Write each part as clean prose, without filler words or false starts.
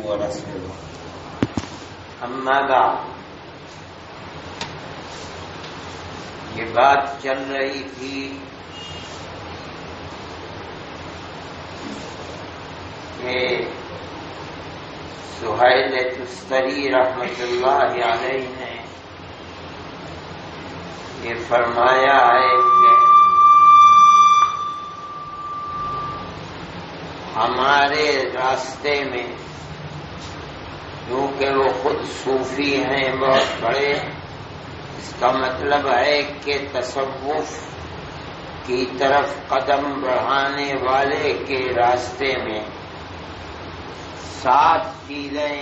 ورسوله اما بعد، یہ بات چل رہی تھی کہ سہیل تستری رحمت اللہ علیہ نے یہ فرمایا ہے کہ ہمارے راستے میں، کیونکہ وہ خود صوفی ہیں بہت بڑے، اس کا مطلب ہے کہ تصوف کی طرف قدم بڑھانے والے کے راستے میں 7 چیزیں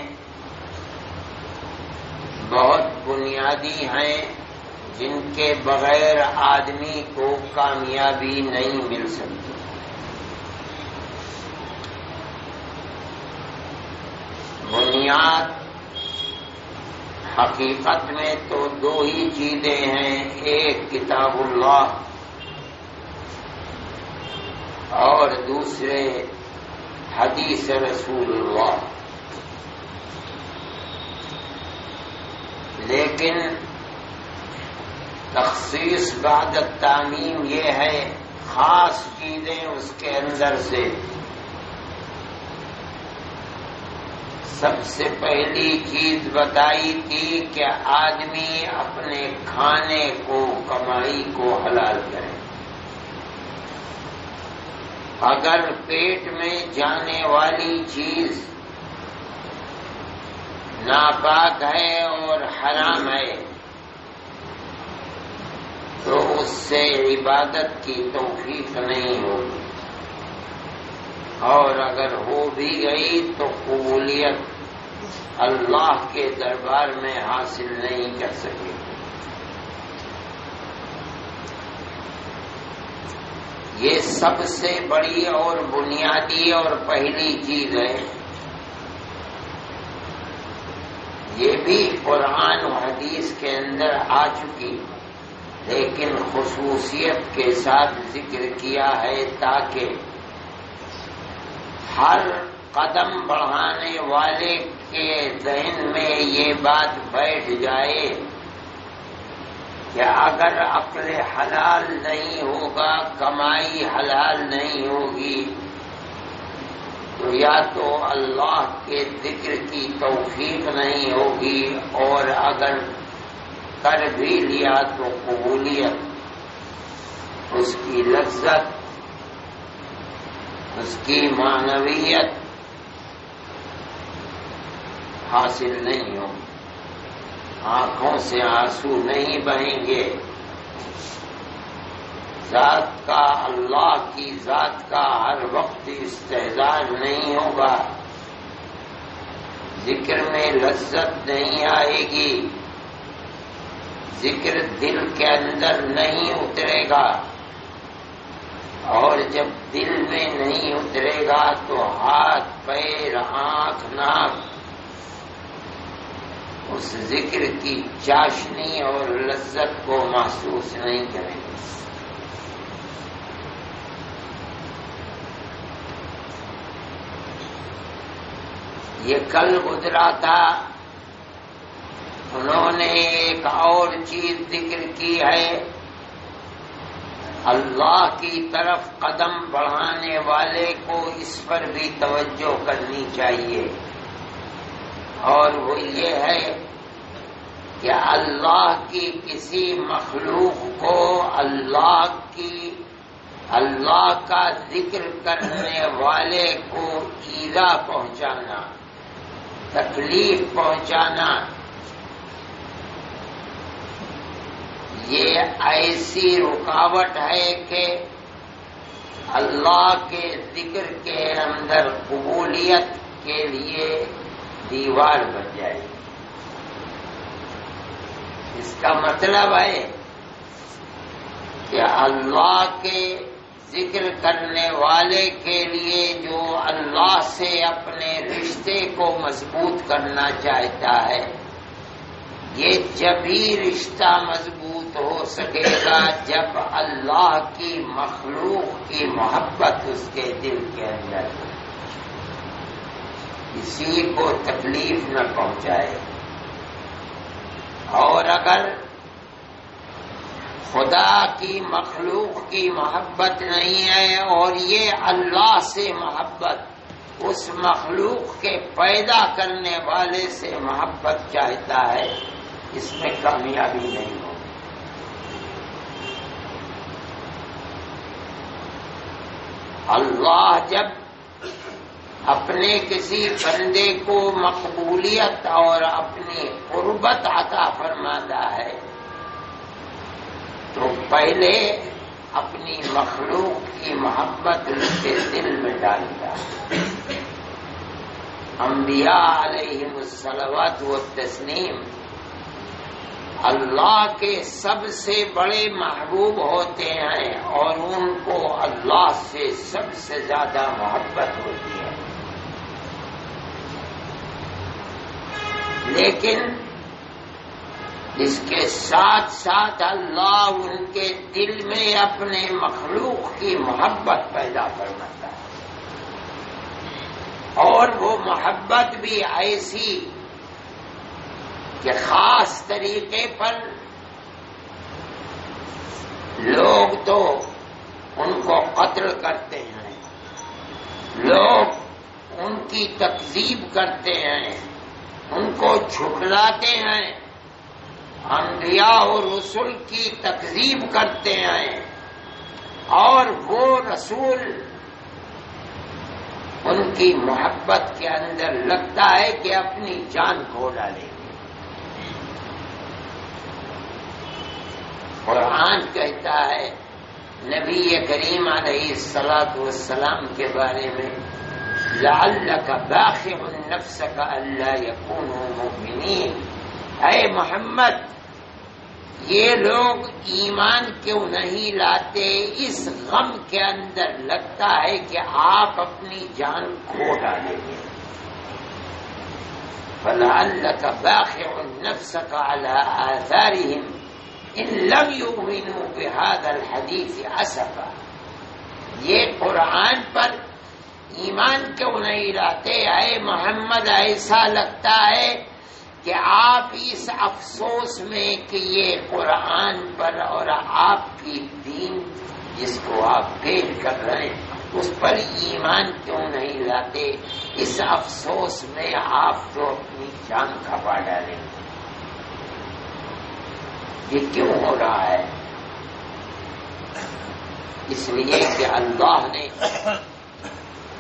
بہت بنیادی ہیں جن کے بغیر آدمی کو کامیابی نہیں مل سکتی۔ بنیاد حقیقت میں تو 2 ہی چیزیں ہیں، ایک کتاب اللہ اور دوسرے حدیث رسول اللہ۔ لیکن تخصیص بعد التعمیم یہ ہے، خاص چیزیں اس کے اندر سے۔ سب سے پہلی چیز بتائی تھی کہ آدمی اپنے کھانے کو، کمائی کو حلال کرے۔ اگر پیٹ میں جانے والی چیز ناپاک ہے اور حرام ہے تو اس سے عبادت کی توفیق نہیں ہوگی، اور اگر ہو بھی گئی تو قبولیت اللہ کے دربار میں حاصل نہیں کر سکے۔ یہ سب سے بڑی اور بنیادی اور پہلی چیز ہے۔ یہ بھی قرآن و حدیث کے اندر آ چکی، لیکن خصوصیت کے ساتھ ذکر کیا ہے تاکہ ہر قدم بڑھانے والے کے ذہن میں یہ بات بیٹھ جائے کہ اگر عقل حلال نہیں ہوگا، کمائی حلال نہیں ہوگی، تو یا تو اللہ کے ذکر کی توفیق نہیں ہوگی، اور اگر کر بھی لیا تو قبولیت، اس کی لذت، اس کی معنویت حاصل نہیں ہوگی، آنکھوں سے آنسو نہیں بہیں گے، ذات کا، اللہ کی ذات کا ہر وقت استحضار نہیں ہوگا، ذکر میں لذت نہیں آئے گی، ذکر دل کے اندر نہیں اترے گا، اور جب دل میں نہیں اترے گا تو ہاتھ، پیر، آنکھ، ناک اس ذکر کی چاشنی اور لذت کو محسوس نہیں کریں گے۔ یہ کل گزرا تھا، انہوں نے ایک اور چیز ذکر کی ہے، اللہ کی طرف قدم بڑھانے والے کو اس پر بھی توجہ کرنی چاہیے، اور وہ یہ ہے کہ اللہ کی کسی مخلوق کو اللہ کا ذکر کرنے والے کو ایذا پہنچانا، تکلیف پہنچانا، یہ ایسی رکاوٹ ہے کہ اللہ کے ذکر کے اندر قبولیت کے لیے دیوار بن جائے۔ اس کا مطلب ہے کہ اللہ کے ذکر کرنے والے کے لیے جو اللہ سے اپنے رشتے کو مضبوط کرنا چاہتا ہے، یہ جبھی رشتہ مضبوط ہو سکے گا جب اللہ کی مخلوق کی محبت اس کے دل کے اندر ہو۔ کسی کو تکلیف نہ پہنچائے، اور اگر خدا کی مخلوق کی محبت نہیں ہے اور یہ اللہ سے محبت اس مخلوق کے پیدا کرنے والے سے محبت چاہتا ہے، اس میں کامیابی نہیں ہوگی۔ اللہ جب اپنے کسی بندے کو مقبولیت اور اپنی قربت عطا فرماتا ہے تو پہلے اپنی مخلوق کی محبت ان کے دل میں ڈالتا ہے۔ انبیاء علیہم الصلوات والتسلیم اللہ کے سب سے بڑے محبوب ہوتے ہیں اور ان کو اللہ سے سب سے زیادہ محبت ہوتی ہے، لیکن اس کے ساتھ ساتھ اللہ ان کے دل میں اپنے مخلوق کی محبت پیدا فرماتا ہے، اور وہ محبت بھی ایسی کہ خاص طریقے پر لوگ تو ان کو قتل کرتے ہیں، لوگ ان کی تکذیب کرتے ہیں، ان کو جھٹلاتے ہیں، انبیاء اور رسول کی تکذیب کرتے ہیں، اور وہ رسول ان کی محبت کے اندر لگتا ہے کہ اپنی جان کھو ڈالے۔ قرآن کہتا ہے نبی کریم علیہ الصلاۃ والسلام کے بارے میں لعلک باخع نفسک الا یکونوا مؤمنین، اے محمد یہ لوگ ایمان کیوں نہیں لاتے، اس غم کے اندر لگتا ہے کہ آپ اپنی جان کھو ڈالیں گے۔ فلعلک باخع نفسک علی آثارہم ان لم یؤمنوا بهذا الحدیث اسفا، یہ قرآن پر ایمان کیوں نہیں لاتے اے محمد، ایسا لگتا ہے کہ آپ اس افسوس میں کہ یہ قرآن پر اور آپ کی دین جس کو آپ پیش کر رہے ہیں اس پر ایمان کیوں نہیں لاتے، اس افسوس میں آپ تو اپنی جان کھپا ڈالیں گے۔ یہ کیوں ہو رہا ہے؟ اس لیے کہ اللہ نے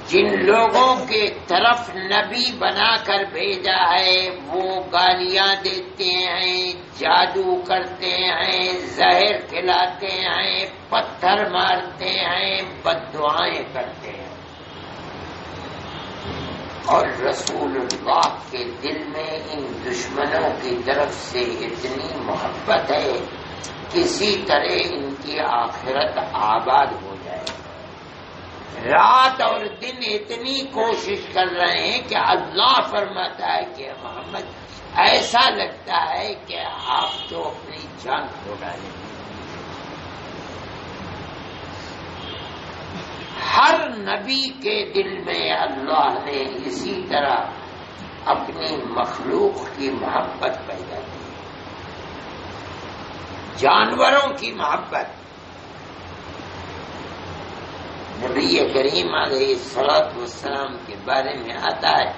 جن لوگوں کے طرف نبی بنا کر بھیجا ہے وہ گالیاں دیتے ہیں، جادو کرتے ہیں، زہر کھلاتے ہیں، پتھر مارتے ہیں، بددعائیں کرتے ہیں، اور رسول اللہ کے دل میں ان دشمنوں کی طرف سے اتنی محبت ہے کسی طرح ان کی آخرت آباد ہو جائے۔ رات اور دن اتنی کوشش کر رہے ہیں کہ اللہ فرماتا ہے کہ محمد ایسا لگتا ہے کہ آپ تو اپنی جان کھو ڈالیں گے۔ ہر نبی کے دل میں اللہ نے اسی طرح اپنی مخلوق کی محبت پیدا کی، جانوروں کی محبت۔ نبی کریم علیہ الصلوۃ والسلام کے بارے میں آتا ہے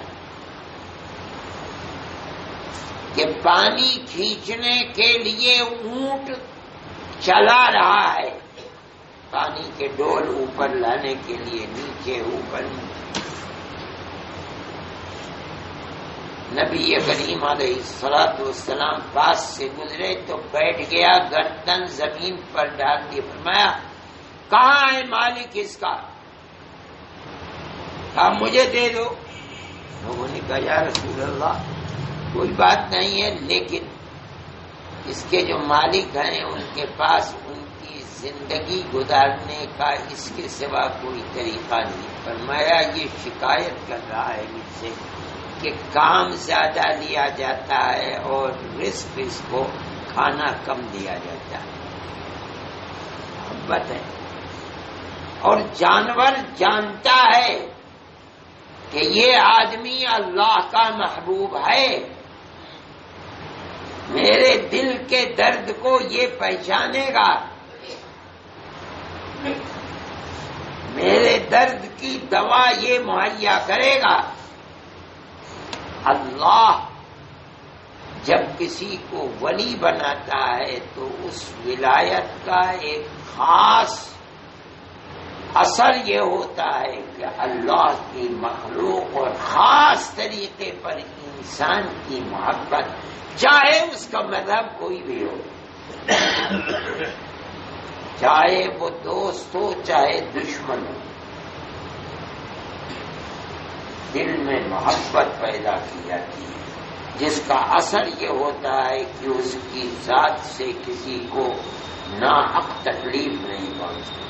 کہ پانی کھینچنے کے لیے اونٹ چلا رہا ہے، پانی کے ڈول اوپر لانے کے لیے نیچے اوپر۔ نبی کریم علیہ الصلوۃ والسلام پاس سے گزرے تو بیٹھ گیا، گردن زمین پر ڈال دی، فرمایا کہاں ہے مالک اس کا، آپ مجھے دے دو۔ لوگوں نے کہا یا رسول اللہ کوئی بات نہیں ہے، لیکن اس کے جو مالک ہیں ان کے پاس ان کی زندگی گزارنے کا اس کے سوا کوئی طریقہ نہیں۔ فرمایا یہ شکایت کر رہا ہے مجھ سے کہ کام زیادہ لیا جاتا ہے اور رزق اس کو کھانا کم دیا جاتا ہے۔ محبت ہے، اور جانور جانتا ہے کہ یہ آدمی اللہ کا محبوب ہے، میرے دل کے درد کو یہ پہچانے گا، میرے درد کی دوا یہ مہیا کرے گا۔ اللہ جب کسی کو ولی بناتا ہے تو اس ولایت کا ایک خاص اثر یہ ہوتا ہے کہ اللہ کی مخلوق اور خاص طریقے پر انسان کی محبت، چاہے اس کا مذہب کوئی بھی ہو، چاہے وہ دوست ہو چاہے دشمن ہو، دل میں محبت پیدا کی جاتی ہے، جس کا اثر یہ ہوتا ہے کہ اس کی ذات سے کسی کو ناحق تکلیف نہیں پہنچتی۔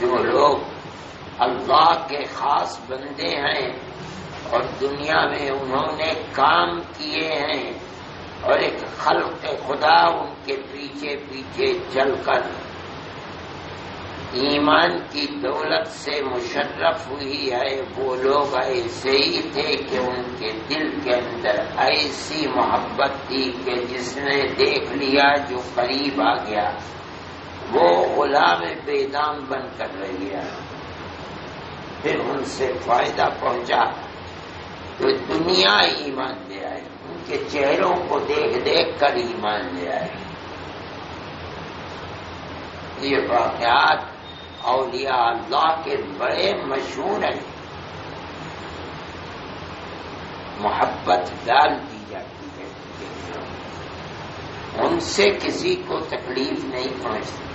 جو لوگ اللہ کے خاص بندے ہیں اور دنیا میں انہوں نے کام کیے ہیں اور ایک خلق خدا ان کے پیچھے پیچھے چل کر ایمان کی دولت سے مشرف ہوئی ہے، وہ لوگ ایسے ہی تھے کہ ان کے دل کے اندر ایسی محبت تھی کہ جس نے دیکھ لیا جو قریب آ گیا وہ غلام بے دام بن کر رہ گیا، پھر ان سے فائدہ پہنچا تو دنیا ایمان لے آئی، ان کے چہروں کو دیکھ دیکھ کر ایمان لے آئے۔ یہ واقعات اولیاء اللہ کے بڑے مشہور ہیں، محبت ڈال دی جاتی ہے ان سے کسی کو تکلیف نہیں پہنچتی،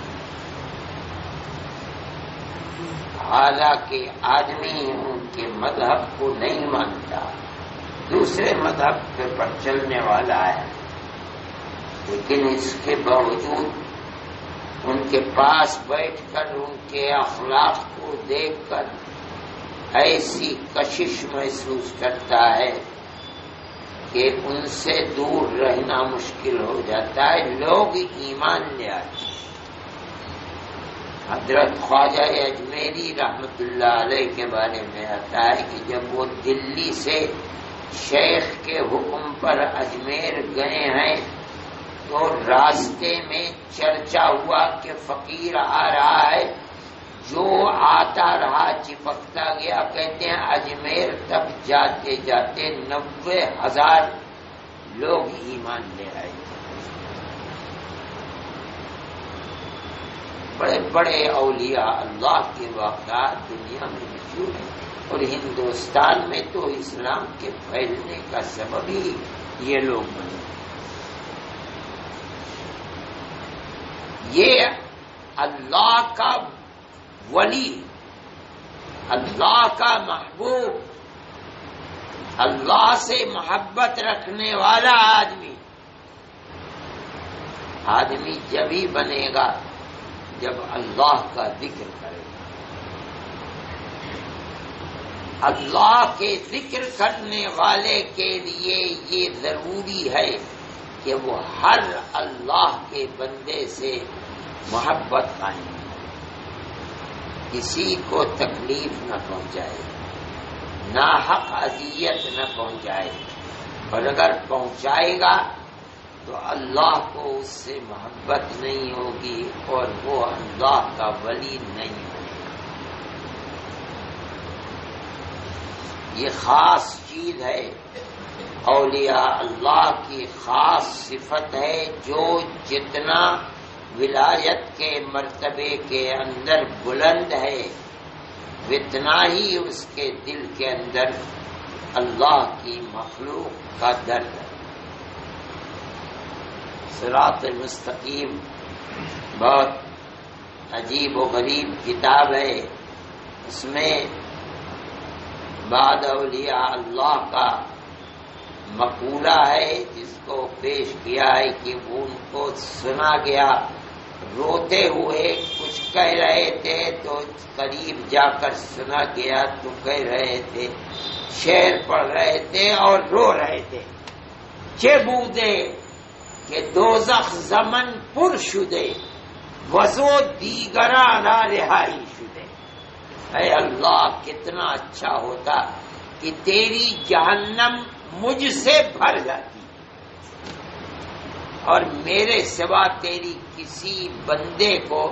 حالانکہ آدمی ان کے مذہب کو نہیں مانتا، دوسرے مذہب پر چلنے والا ہے، لیکن اس کے باوجود ان کے پاس بیٹھ کر ان کے اخلاق کو دیکھ کر ایسی کشش محسوس کرتا ہے کہ ان سے دور رہنا مشکل ہو جاتا ہے، لوگ ایمان لے آتے ہیں۔ حضرت خواجہ اجمیری رحمت اللہ علیہ کے بارے میں آتا ہے کہ جب وہ دلی سے شیخ کے حکم پر اجمیر گئے ہیں تو راستے میں چرچا ہوا کہ فقیر آ رہا ہے، جو آتا رہا چپکتا گیا، کہتے ہیں اجمیر تک جاتے جاتے 90,000 لوگ ایمان لے آئے۔ بڑے بڑے اولیاء اللہ کے واقعات دنیا میں مشہور ہیں، اور ہندوستان میں تو اسلام کے پھیلنے کا سبب ہی یہ لوگ بنے۔ یہ اللہ کا ولی، اللہ کا محبوب، اللہ سے محبت رکھنے والا آدمی جب ہی بنے گا جب اللہ کا ذکر کرے گا۔ اللہ کے ذکر کرنے والے کے لیے یہ ضروری ہے کہ وہ ہر اللہ کے بندے سے محبت قائم کرے، کسی کو تکلیف نہ پہنچائے، ناحق اذیت نہ پہنچائے، اور اگر پہنچائے گا تو اللہ کو اس سے محبت نہیں ہوگی اور وہ اللہ کا ولی نہیں بنے گا۔ یہ خاص چیز ہے، اولیاء اللہ کی خاص صفت ہے، جو جتنا ولایت کے مرتبے کے اندر بلند ہے اتنا ہی اس کے دل کے اندر اللہ کی مخلوق کا درد ہے۔ صراط المستقیم بہت عجیب و غریب کتاب ہے، اس میں بعد اولیاء اللہ کا مقولہ ہے جس کو پیش کیا ہے کہ وہ ان کو سنا گیا، روتے ہوئے کچھ کہہ رہے تھے تو قریب جا کر سنا گیا تو کہہ رہے تھے، شعر پڑھ رہے تھے اور رو رہے تھے، چه بوده که دوزخ زمن پر شده وزو دیگرانا رہائی شدے. اے اللہ کتنا اچھا ہوتا کہ تیری جہنم مجھ سے بھر جاتی اور میرے سوا تیری کسی بندے کو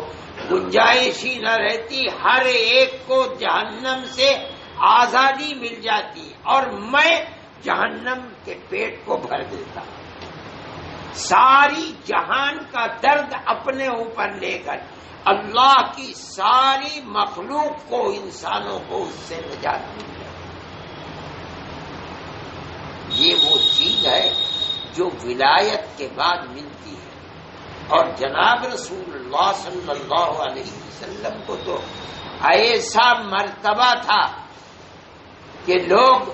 گنجائش ہی نہ رہتی، ہر ایک کو جہنم سے آزادی مل جاتی اور میں جہنم کے پیٹ کو بھر دیتا. ساری جہان کا درد اپنے اوپر لے کر اللہ کی ساری مخلوق کو، انسانوں کو اس سے نجات مل جائے. یہ وہ چیز ہے جو ولایت کے بعد ملتی ہے. اور جناب رسول اللہ صلی اللہ علیہ وسلم کو تو ایسا مرتبہ تھا کہ لوگ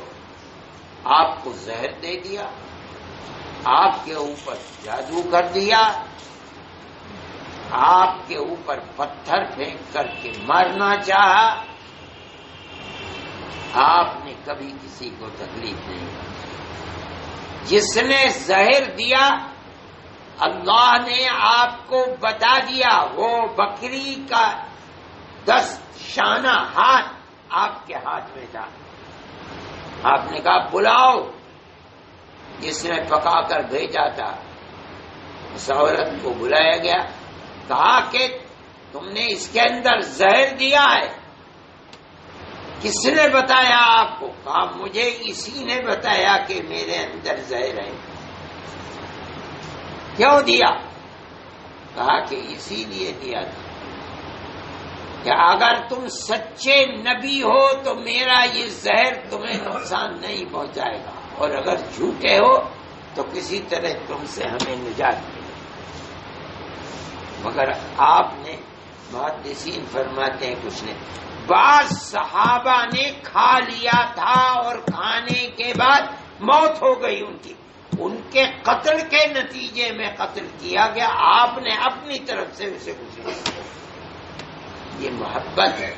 آپ کو زہر دے دیا، آپ کے اوپر جادو کر دیا، آپ کے اوپر پتھر پھینک کر کے مارنا چاہا، آپ نے کبھی کسی کو تکلیف نہیں دی. جس نے زہر دیا اللہ نے آپ کو بتا دیا، وہ بکری کا 10 شانہ ہاتھ آپ کے ہاتھ میں تھا. آپ نے کہا بلاؤ جس نے پکا کر بھیجا تھا. اس عورت کو بلایا گیا، کہا کہ تم نے اس کے اندر زہر دیا ہے. کس نے بتایا آپ کو؟ کہا مجھے اسی نے بتایا کہ میرے اندر زہر ہے. کیوں دیا؟ کہا کہ اسی لیے دیا تھا کہ اگر تم سچے نبی ہو تو میرا یہ زہر تمہیں نقصان نہیں پہنچائے گا، اور اگر جھوٹے ہو تو کسی طرح تم سے ہمیں نجات ملے. مگر آپ نے، محدثین فرماتے ہیں کچھ نے، بعض صحابہ نے کھا لیا تھا اور کھانے کے بعد موت ہو گئی ان کے قتل کے نتیجے میں قتل کیا گیا. آپ نے اپنی طرف سے اسے کچھ نہیں کیا. یہ محبت ہے.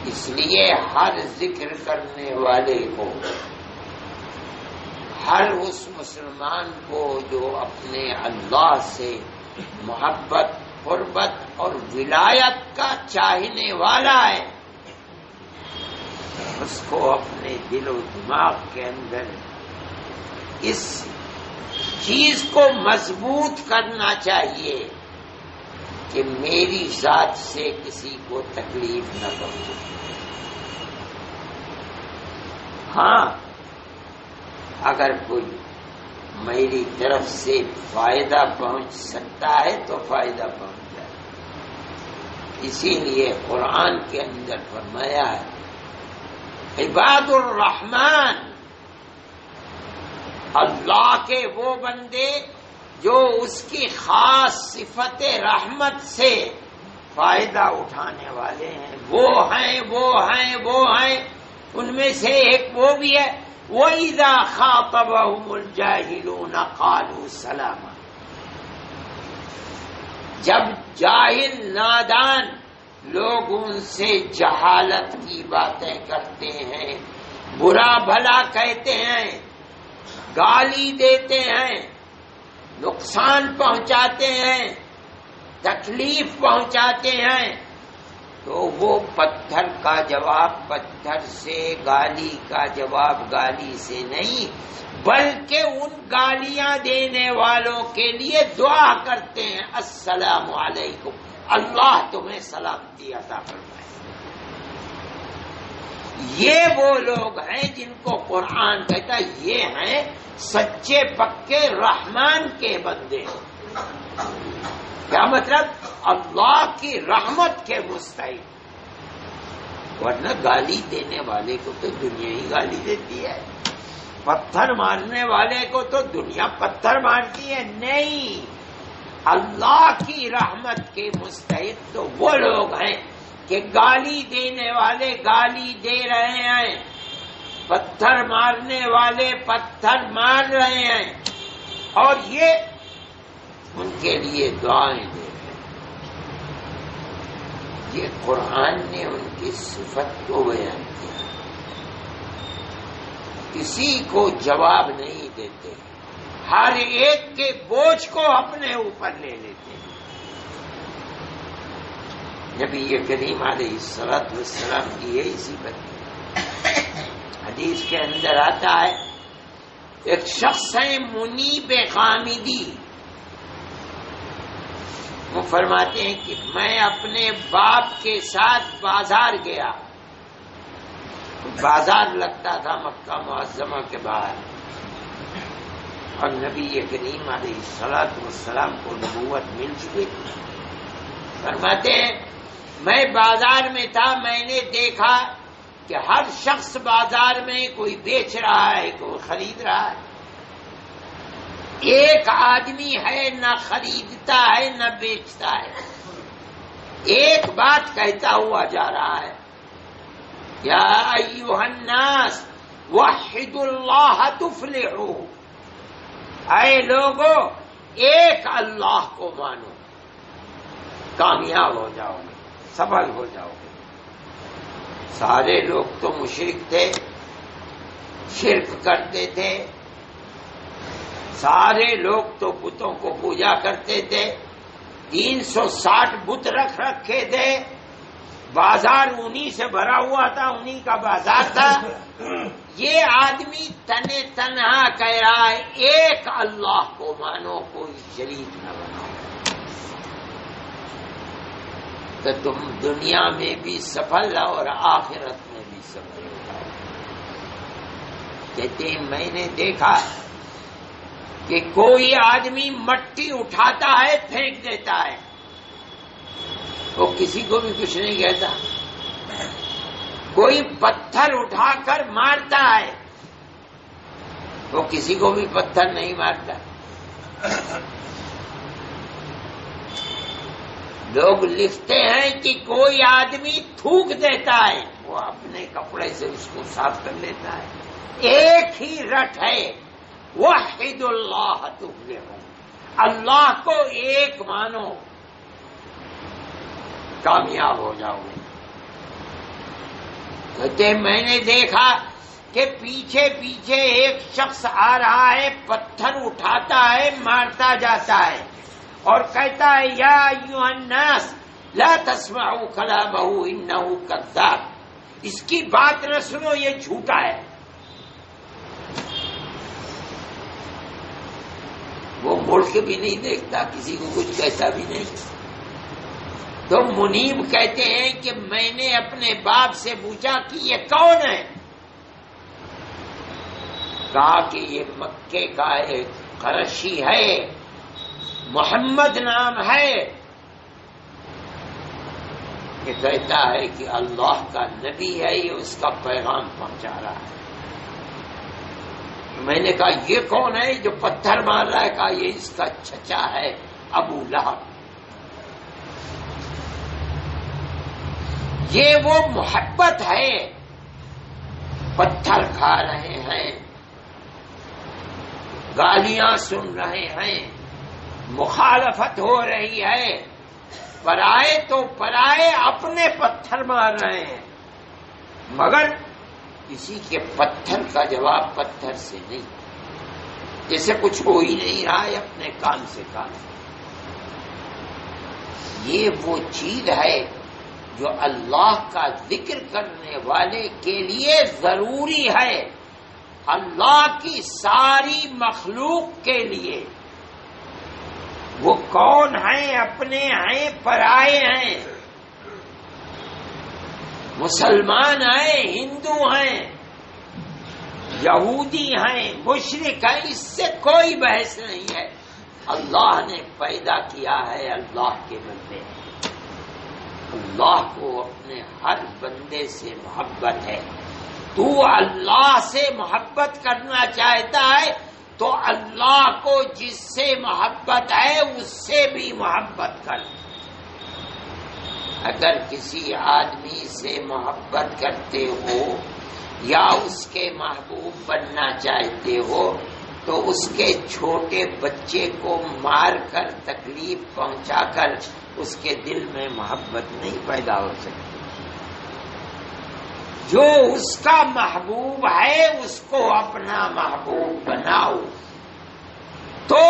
اس لیے ہر ذکر کرنے والے کو، ہر اس مسلمان کو جو اپنے اللہ سے محبت، قربت اور ولایت کا چاہنے والا ہے، اس کو اپنے دل و دماغ کے اندر اس چیز کو مضبوط کرنا چاہیے کہ میری ذات سے کسی کو تکلیف نہ پہنچے. ہاں اگر کوئی میری طرف سے فائدہ پہنچ سکتا ہے تو فائدہ پہنچ جائے. اسی لیے قرآن کے اندر فرمایا ہے عباد الرحمن، اللہ کے وہ بندے جو اس کی خاص صفت رحمت سے فائدہ اٹھانے والے ہیں، وہ ہیں. ان میں سے ایک وہ بھی ہے وَإِذَا خَاطَبَهُمُ الْجَاهِلُونَ قَالُوا سَلَامًا. جب جاہل نادان لوگ ان سے جہالت کی باتیں کرتے ہیں، برا بھلا کہتے ہیں، گالی دیتے ہیں، نقصان پہنچاتے ہیں، تکلیف پہنچاتے ہیں، تو وہ پتھر کا جواب پتھر سے، گالی کا جواب گالی سے نہیں، بلکہ ان گالیاں دینے والوں کے لیے دعا کرتے ہیں السلام علیکم، اللہ تمہیں سلامتی عطا فرمائے. یہ وہ لوگ ہیں جن کو قرآن کہتا ہے یہ ہیں سچے پکے رحمان کے بندے. کیا مطلب؟ اللہ کی رحمت کے مستحق. ورنہ گالی دینے والے کو تو دنیا ہی گالی دیتی ہے، پتھر مارنے والے کو تو دنیا پتھر مارتی ہے. نہیں، اللہ کی رحمت کے مستحق تو وہ لوگ ہیں کہ گالی دینے والے گالی دے رہے ہیں، پتھر مارنے والے پتھر مار رہے ہیں، اور یہ ان کے لیے دعائیں دے رہے ہیں. یہ قرآن نے ان کی صفت کو بیان کیا. کسی کو جواب نہیں دیتے، ہر ایک کے بوجھ کو اپنے اوپر لے لیتے ہیں۔ نبی کریم علیہ الصلوۃ والسلام کی یہی صفت حدیث کے اندر آتا ہے، ایک شخص ہے منیب غامدی، وہ فرماتے ہیں کہ میں اپنے باپ کے ساتھ بازار گیا، بازار لگتا تھا مکہ معظمہ کے باہر، اور نبی کریم علیہ الصلوۃ والسلام کو نبوت مل چکی تھی۔ فرماتے ہیں میں بازار میں تھا، میں نے دیکھا کہ ہر شخص بازار میں کوئی بیچ رہا ہے، کوئی خرید رہا ہے، ایک آدمی ہے نہ خریدتا ہے نہ بیچتا ہے، ایک بات کہتا ہوا جا رہا ہے، یا ایھا الناس وحدوا اللہ تفلحوا، اے لوگو ایک اللہ کو مانو، کامیاب ہو جاؤ گے، سفل ہو جاؤ گے۔ سارے لوگ تو مشرک تھے، شرک کرتے تھے، سارے لوگ تو بتوں کو پوجا کرتے تھے، 360 بت رکھ رکھے تھے، بازار انہی سے بھرا ہوا تھا، انہی کا بازار تھا۔ یہ آدمی تنے تنہا کہہ رہا ہے ایک اللہ کو مانو، کوئی شریک نہ بناؤ، تو تم دنیا میں بھی سفل اور آخرت میں بھی سفل ہو جاؤ۔ کہتے ہیں میں نے دیکھا کہ کوئی آدمی مٹی اٹھاتا ہے پھینک دیتا ہے، وہ کسی کو بھی کچھ نہیں کہتا، کوئی پتھر اٹھا کر مارتا ہے، وہ کسی کو بھی پتھر نہیں مارتا۔ لوگ لکھتے ہیں کہ کوئی آدمی تھوک دیتا ہے، وہ اپنے کپڑے سے اس کو صاف کر لیتا ہے۔ ایک ہی رٹ ہے، وحد اللہ تفلحوا، اللہ کو ایک مانو، کامیاب ہو جاؤ گے۔ کہتے میں نے دیکھا کہ پیچھے پیچھے ایک شخص آ رہا ہے، پتھر اٹھاتا ہے، مارتا جاتا ہے اور کہتا ہے یا ایھا الناس لا تسمعوا کلامہ انہ کذاب، اس کی بات نہ سنو، یہ جھوٹا ہے۔ وہ مڑ کے بھی نہیں دیکھتا، کسی کو کچھ کہتا بھی نہیں۔ تو منیب کہتے ہیں کہ میں نے اپنے باپ سے پوچھا کہ یہ کون ہے؟ کہا کہ یہ مکے کا ایک قریشی ہے، محمد نام ہے، یہ کہتا ہے کہ اللہ کا نبی ہے، یہ اس کا پیغام پہنچا رہا ہے۔ میں نے کہا یہ کون ہے جو پتھر مار رہا ہے؟ کہا یہ اس کا چچا ہے ابو لہب۔ یہ وہ محبت ہے، پتھر کھا رہے ہیں، گالیاں سن رہے ہیں، مخالفت ہو رہی ہے، پرائے تو پرائے، اپنے پتھر مار رہے ہیں، مگر کسی کے پتھر کا جواب پتھر سے نہیں، جیسے کچھ ہو ہی نہیں رہا ہے، اپنے کام سے کام۔ یہ وہ چیز ہے جو اللہ کا ذکر کرنے والے کے لیے ضروری ہے، اللہ کی ساری مخلوق کے لیے۔ وہ کون ہیں؟ اپنے ہیں، پرائے ہیں، مسلمان ہیں، ہندو ہیں، یہودی ہیں، مشرک ہیں، اس سے کوئی بحث نہیں ہے۔ اللہ نے پیدا کیا ہے اللہ کے بندے، اللہ کو اپنے ہر بندے سے محبت ہے۔ تو اللہ سے محبت کرنا چاہتا ہے تو اللہ کو جس سے محبت ہے اس سے بھی محبت کر۔ اگر کسی آدمی سے محبت کرتے ہو یا اس کے محبوب بننا چاہتے ہو تو اس کے چھوٹے بچے کو مار کر، تکلیف پہنچا کر اس کے دل میں محبت نہیں پیدا ہو سکتی۔ جو اس کا محبوب ہے اس کو اپنا محبوب بناؤ۔ تو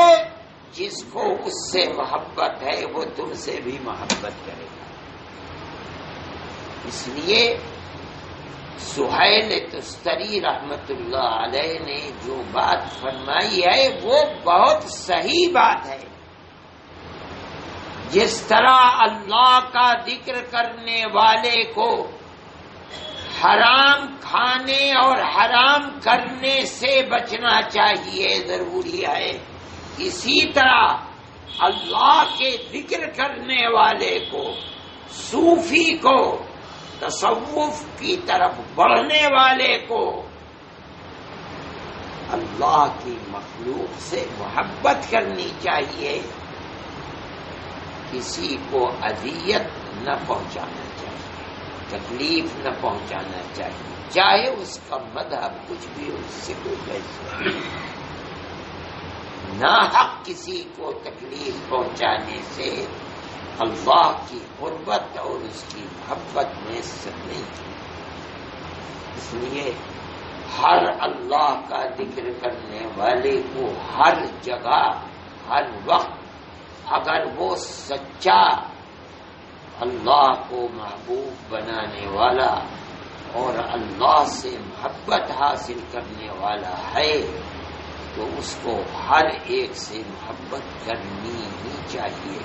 جس کو اس سے محبت ہے وہ تم سے بھی محبت کرے گا۔ اس لیے سہیل تستری رحمت اللہ علیہ نے جو بات فرمائی ہے وہ بہت صحیح بات ہے۔ جس طرح اللہ کا ذکر کرنے والے کو حرام کھانے اور حرام کرنے سے بچنا چاہیے، ضروری ہے، اسی طرح اللہ کے ذکر کرنے والے کو، صوفی کو، تصوف کی طرف بڑھنے والے کو اللہ کی مخلوق سے محبت کرنی چاہیے، کسی کو اذیت نہ پہنچانا چاہیے، تکلیف نہ پہنچانا چاہیے، چاہے اس کا مذہب کچھ بھی ہو، اس سے کوئی بحث نہیں۔ ناحق کسی کو تکلیف پہنچانے سے اللہ کی قربت اور اس کی محبت میسر نہیں کی۔ اس لیے ہر اللہ کا ذکر کرنے والے کو ہر جگہ ہر وقت اگر وہ سچا اللہ کو محبوب بنانے والا اور اللہ سے محبت حاصل کرنے والا ہے تو اس کو ہر ایک سے محبت کرنی ہی چاہیے۔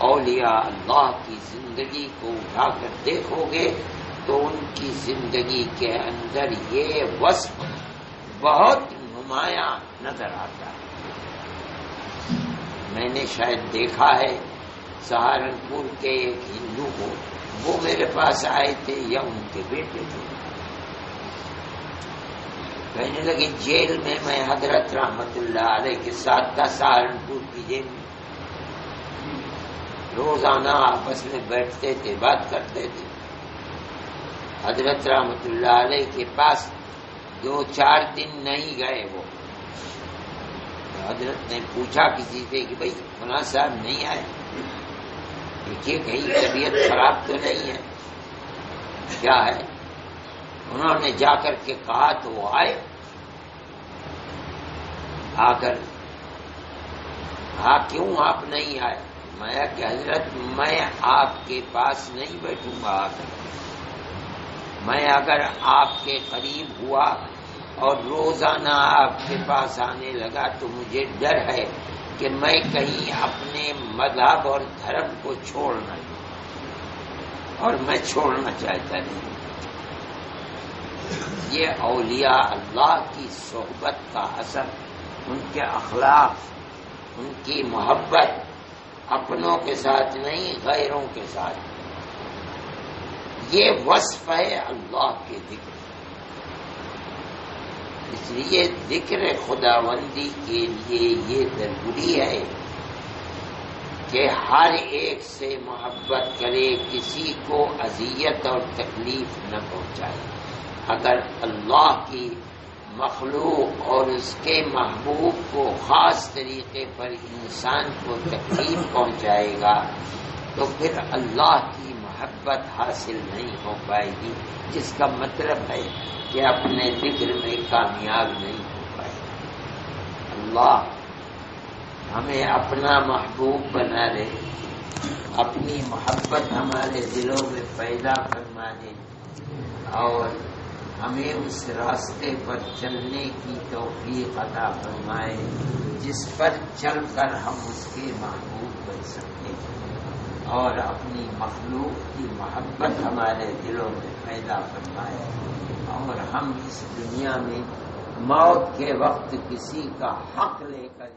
اولیاء اللہ کی زندگی کو اٹھا کر دیکھو گے تو ان کی زندگی کے اندر یہ وصف بہت نمایاں نظر آتا ہے۔ میں نے شاید دیکھا ہے سہارنپور کے ایک ہندو کو، وہ میرے پاس آئے تھے یا ان کے بیٹے تھے، کہنے لگے جیل میں حضرت رحمت اللہ علیہ کے ساتھ تھا، سہارنپور کی جیل میں روزانہ آپس میں بیٹھتے تھے، بات کرتے تھے۔ حضرت رحمت اللہ علیہ کے پاس 2-4 دن نہیں گئے وہ، حضرت نے پوچھا کسی سے کہ بھائی فلاں صاحب نہیں آئے، دیکھیے کہیں طبیعت خراب تو نہیں ہے، کیا ہے؟ انہوں نے جا کر کے کہا تو وہ آئے، آ کر کہا کیوں آپ نہیں آئے؟ میں کہ حضرت میں آپ کے پاس نہیں بیٹھوں گا، آ کر میں اگر آپ کے قریب ہوا اور روزانہ آپ کے پاس آنے لگا تو مجھے ڈر ہے کہ میں کہیں اپنے مذہب اور دھرم کو چھوڑ نہ دوں، اور میں چھوڑنا چاہتا نہیں۔ یہ اولیاء اللہ کی صحبت کا اثر، ان کے اخلاق، ان کی محبت اپنوں کے ساتھ نہیں غیروں کے ساتھ، یہ وصف ہے اللہ کے ذکر۔ اس لیے ذکر خداوندی کے لیے یہ ضروری ہے کہ ہر ایک سے محبت کرے، کسی کو اذیت اور تکلیف نہ پہنچائے۔ اگر اللہ کی مخلوق اور اس کے محبوب کو خاص طریقے پر انسان کو تکلیف پہنچائے گا تو پھر اللہ کی محبت حاصل نہیں ہو پائے گی، جس کا مطلب ہے کہ اپنے ذکر میں کامیاب نہیں ہو پائے گا۔ اللہ ہمیں اپنا محبوب بنا دے، اپنی محبت ہمارے دلوں میں پیدا فرما دے، اور ہمیں اس راستے پر چلنے کی توفیق عطا فرمائے جس پر چل کر ہم اس کے محبوب بن سکیں، اور اپنی مخلوق کی محبت ہمارے دلوں میں پیدا فرمائے، اور ہم اس دنیا میں موت کے وقت کسی کا حق لے کر